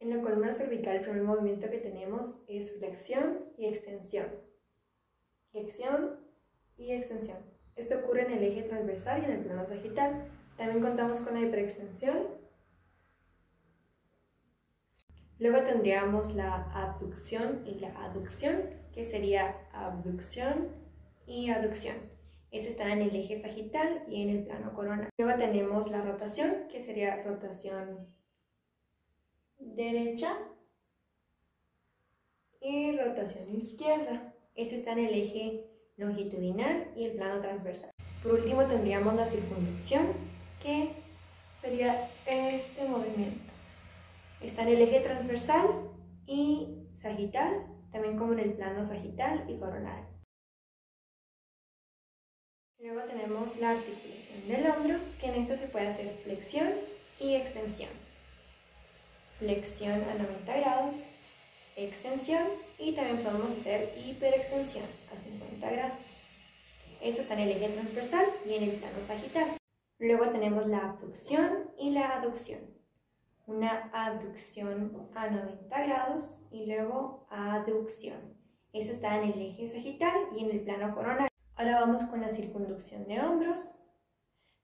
En la columna cervical, el primer movimiento que tenemos es flexión y extensión. Flexión y extensión. Esto ocurre en el eje transversal y en el plano sagital. También contamos con la hiperextensión. Luego tendríamos la abducción y la aducción, que sería abducción y aducción. Este está en el eje sagital y en el plano coronal. Luego tenemos la rotación, que sería rotación derecha y rotación izquierda. Este está en el eje longitudinal y el plano transversal. Por último tendríamos la circunducción, que sería este movimiento. Está en el eje transversal y sagital, también como en el plano sagital y coronal. Luego tenemos la articulación del hombro, que en esta se puede hacer flexión y extensión. Flexión a 90 grados, extensión, y también podemos hacer hiperextensión a 50 grados. Esto está en el eje transversal y en el plano sagital. Luego tenemos la abducción y la aducción. Una abducción a 90 grados y luego aducción. Esto está en el eje sagital y en el plano coronal. Ahora vamos con la circunducción de hombros,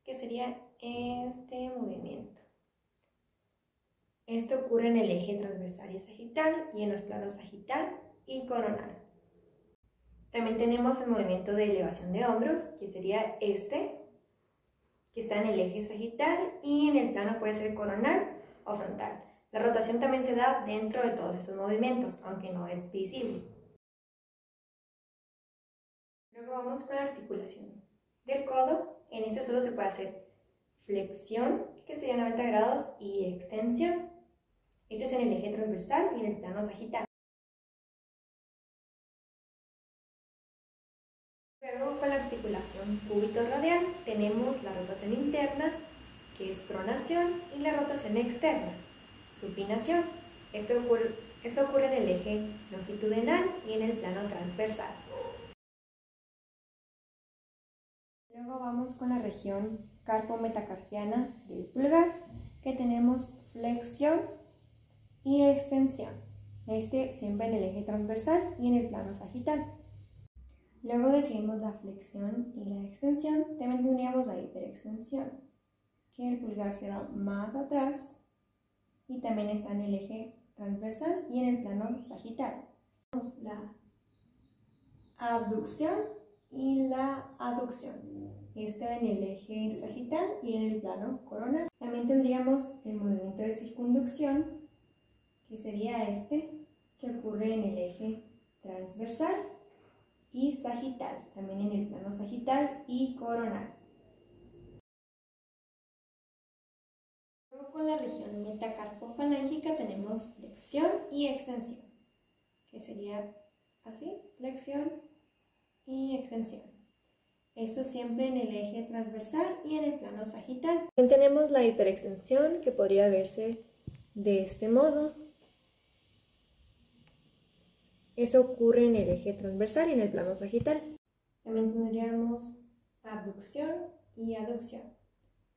que sería este movimiento. Esto ocurre en el eje transversal y sagital y en los planos sagital y coronal. También tenemos el movimiento de elevación de hombros, que sería este, que está en el eje sagital y en el plano puede ser coronal o frontal. La rotación también se da dentro de todos estos movimientos, aunque no es visible. Luego vamos con la articulación del codo. En este solo se puede hacer flexión, que sería 90 grados, y extensión. Este es en el eje transversal y en el plano sagital. Luego, con la articulación cúbito-radial, tenemos la rotación interna, que es pronación, y la rotación externa, supinación. Esto ocurre en el eje longitudinal y en el plano transversal. Luego vamos con la región carpo-metacarpiana del pulgar, que tenemos flexión y extensión. Este siempre en el eje transversal y en el plano sagital. Luego de que vimos la flexión y la extensión, también tendríamos la hiperextensión, que el pulgar se va más atrás y también está en el eje transversal y en el plano sagital. Tenemos la abducción y la aducción. Este en el eje sagital y en el plano coronal. También tendríamos el movimiento de circunducción, que sería este, que ocurre en el eje transversal y sagital, también en el plano sagital y coronal. Luego, con la región metacarpofalángica tenemos flexión y extensión, que sería así, flexión y extensión. Esto siempre en el eje transversal y en el plano sagital. También tenemos la hiperextensión, que podría verse de este modo. Eso ocurre en el eje transversal y en el plano sagital. También tendríamos abducción y aducción.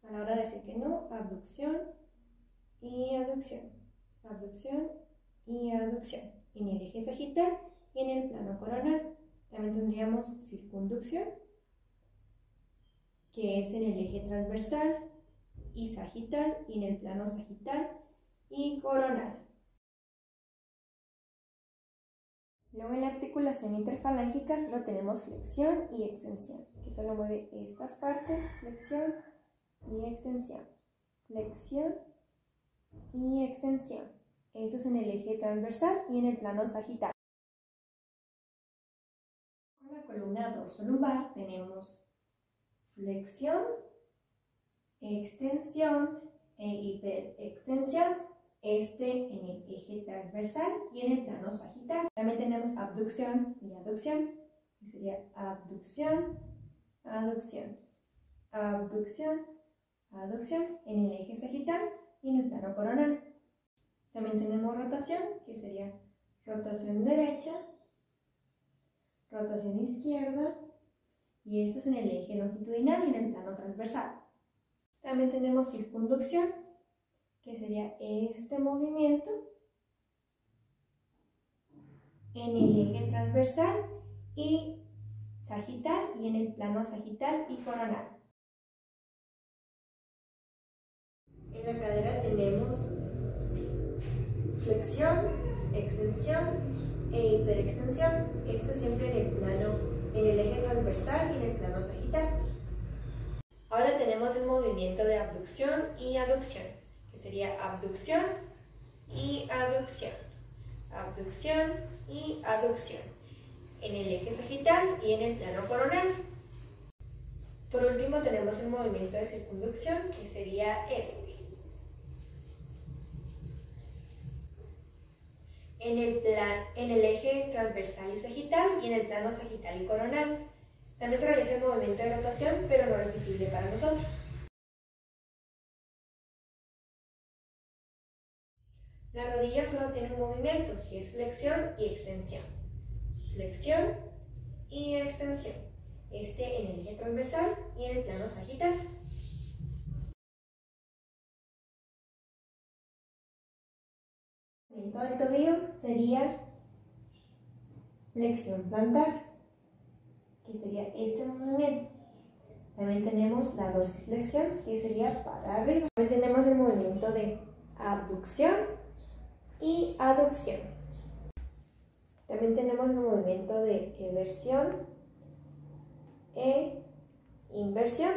A la hora de decir que no, abducción y aducción. Abducción y aducción. En el eje sagital y en el plano coronal. También tendríamos circunducción, que es en el eje transversal y sagital y en el plano sagital y coronal. Luego en la articulación interfalángica solo tenemos flexión y extensión, que solo mueve estas partes, flexión y extensión, flexión y extensión. Esto es en el eje transversal y en el plano sagital. Con la columna dorsolumbar tenemos flexión, extensión e hiperextensión. Este en el eje transversal y en el plano sagital. También tenemos abducción y aducción, que sería abducción, aducción, abducción, aducción en el eje sagital y en el plano coronal. También tenemos rotación, que sería rotación derecha, rotación izquierda, y esto es en el eje longitudinal y en el plano transversal. También tenemos circunducción, que sería este movimiento, en el eje transversal y sagital y en el plano sagital y coronal. En la cadera tenemos flexión, extensión e hiperextensión. Esto siempre en el eje transversal y en el plano sagital. Ahora tenemos el movimiento de abducción y aducción, que sería abducción y aducción, abducción y aducción, en el eje sagital y en el plano coronal. Por último tenemos el movimiento de circunducción, que sería este. En el eje transversal y sagital y en el plano sagital y coronal. También se realiza el movimiento de rotación, pero no es visible para nosotros. La rodilla solo tiene un movimiento, que es flexión y extensión. Flexión y extensión. Este en el eje transversal y en el plano sagital. El movimiento del tobillo sería flexión plantar, que sería este movimiento. También tenemos la dorsiflexión, que sería para arriba. También tenemos el movimiento de abducción y aducción. También tenemos el movimiento de eversión e inversión.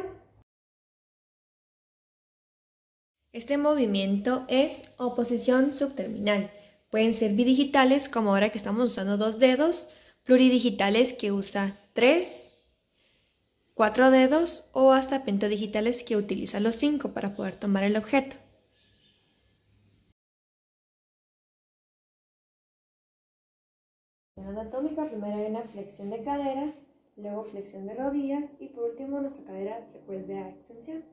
Este movimiento es oposición subterminal. Pueden ser bidigitales, como ahora que estamos usando 2 dedos, pluridigitales que usa 3, 4 dedos o hasta pentadigitales que utiliza los 5 para poder tomar el objeto. En anatómica, primero hay una flexión de cadera, luego flexión de rodillas y por último nuestra cadera vuelve a extensión.